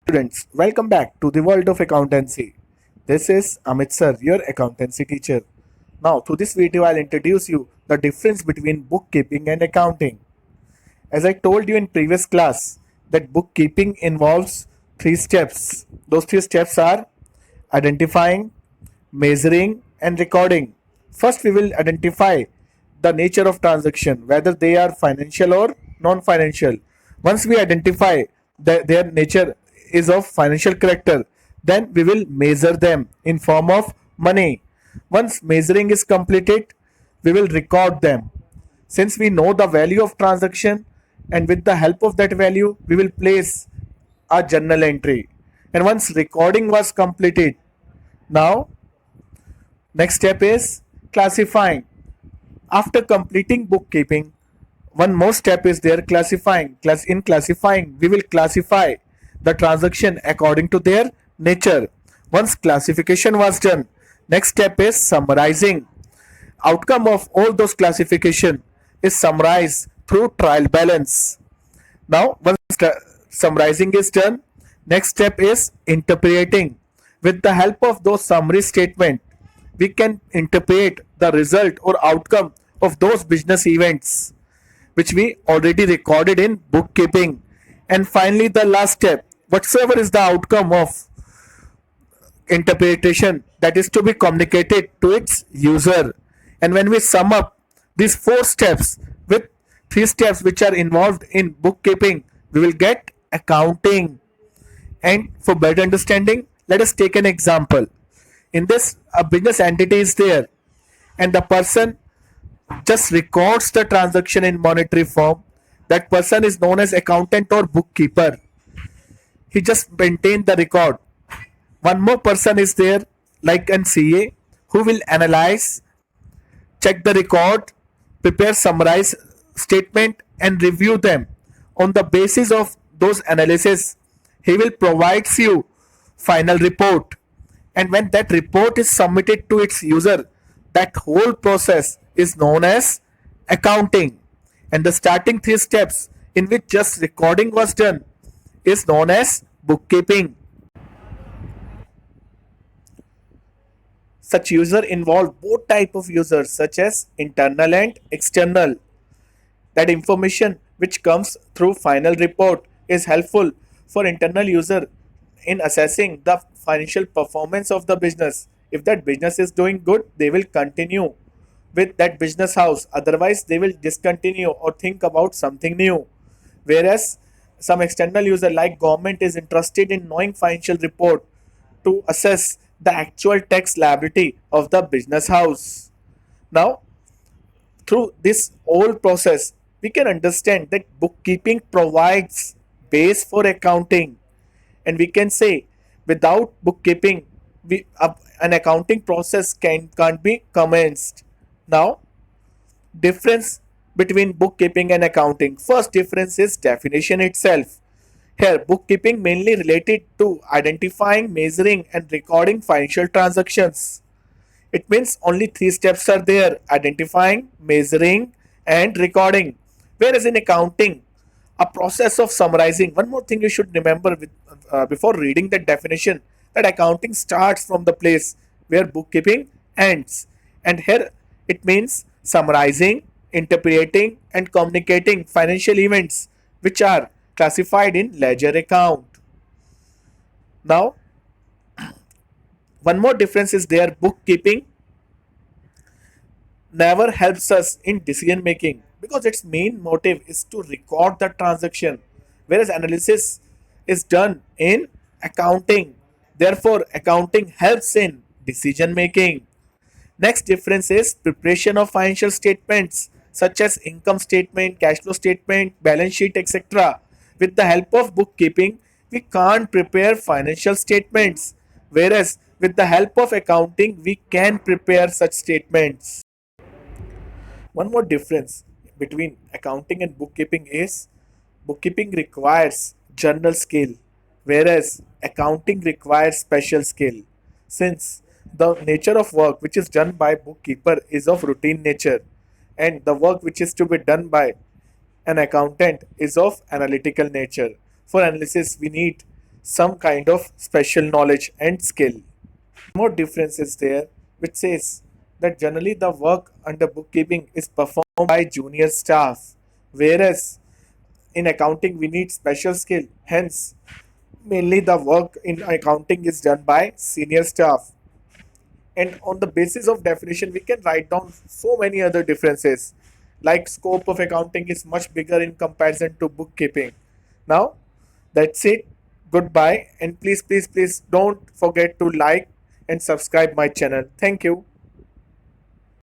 Students, welcome back to the world of accountancy. This is Amit sir, your accountancy teacher. Now, through this video, I'll introduce you the difference between bookkeeping and accounting. As I told you in previous class, that bookkeeping involves three steps. Those three steps are identifying, measuring, and recording. First, we will identify the nature of transaction, whether they are financial or non-financial. Once we identify that their nature is of financial character, then we will measure them in form of money. Once measuring is completed, we will record them. Since we know the value of transaction, and with the help of that value, we will place a journal entry. And once recording was completed, now next step is classifying. After completing bookkeeping, one more step is there, classifying. In classifying, we will classify the transaction according to their nature. Once classification was done, next step is summarizing. Outcome of all those classification is summarized through trial balance. Now, once summarizing is done, next step is interpreting. With the help of those summary statement, we can interpret the result or outcome of those business events which we already recorded in bookkeeping. And finally, the last step, whatsoever is the outcome of interpretation, that is to be communicated to its user. And when we sum up these four steps with three steps which are involved in bookkeeping, we will get accounting. And for better understanding, let us take an example. In this, a business entity is there, and the person just records the transaction in monetary form. That person is known as accountant or bookkeeper. He just maintained the record. One more person is there, like an CA, who will analyze, check the record, prepare summarize statement, and review them. On the basis of those analysis, he will provide you final report. And when that report is submitted to its user, that whole process is known as accounting. And the starting three steps in which just recording was done is known as bookkeeping. Such user involve both type of users such as internal and external. That information which comes through final report is helpful for internal user in assessing the financial performance of the business. If that business is doing good, they will continue with that business house. Otherwise, they will discontinue or think about something new. Whereas some external user like government is interested in knowing financial report to assess the actual tax liability of the business house. Now, through this whole process, we can understand that bookkeeping provides base for accounting, and we can say without bookkeeping, an accounting process can't be commenced. Now, difference between bookkeeping and accounting. First difference is definition itself. Here, bookkeeping mainly related to identifying, measuring, and recording financial transactions. It means only three steps are there: identifying, measuring, and recording. Whereas in accounting, a process of summarizing. One more thing you should remember before reading the definition, that accounting starts from the place where bookkeeping ends. And here it means summarizing, interpreting, and communicating financial events which are classified in ledger account. Now, one more difference is there: bookkeeping never helps us in decision making because its main motive is to record the transaction, whereas analysis is done in accounting. Therefore, accounting helps in decision making. Next difference is preparation of financial statements such as income statement, cash flow statement, balance sheet, etc. With the help of bookkeeping, we can't prepare financial statements, whereas with the help of accounting, we can prepare such statements. One more difference between accounting and bookkeeping is bookkeeping requires general skill, whereas accounting requires special skill. Since the nature of work which is done by bookkeeper is of routine nature, and the work which is to be done by an accountant is of analytical nature. For analysis, we need some kind of special knowledge and skill. More difference is there, which says that generally the work under bookkeeping is performed by junior staff, whereas in accounting we need special skill. Hence, mainly the work in accounting is done by senior staff. And on the basis of definition, we can write down so many other differences. Like scope of accounting is much bigger in comparison to bookkeeping. Now, that's it. Goodbye, and please, please, please don't forget to like and subscribe my channel. Thank you.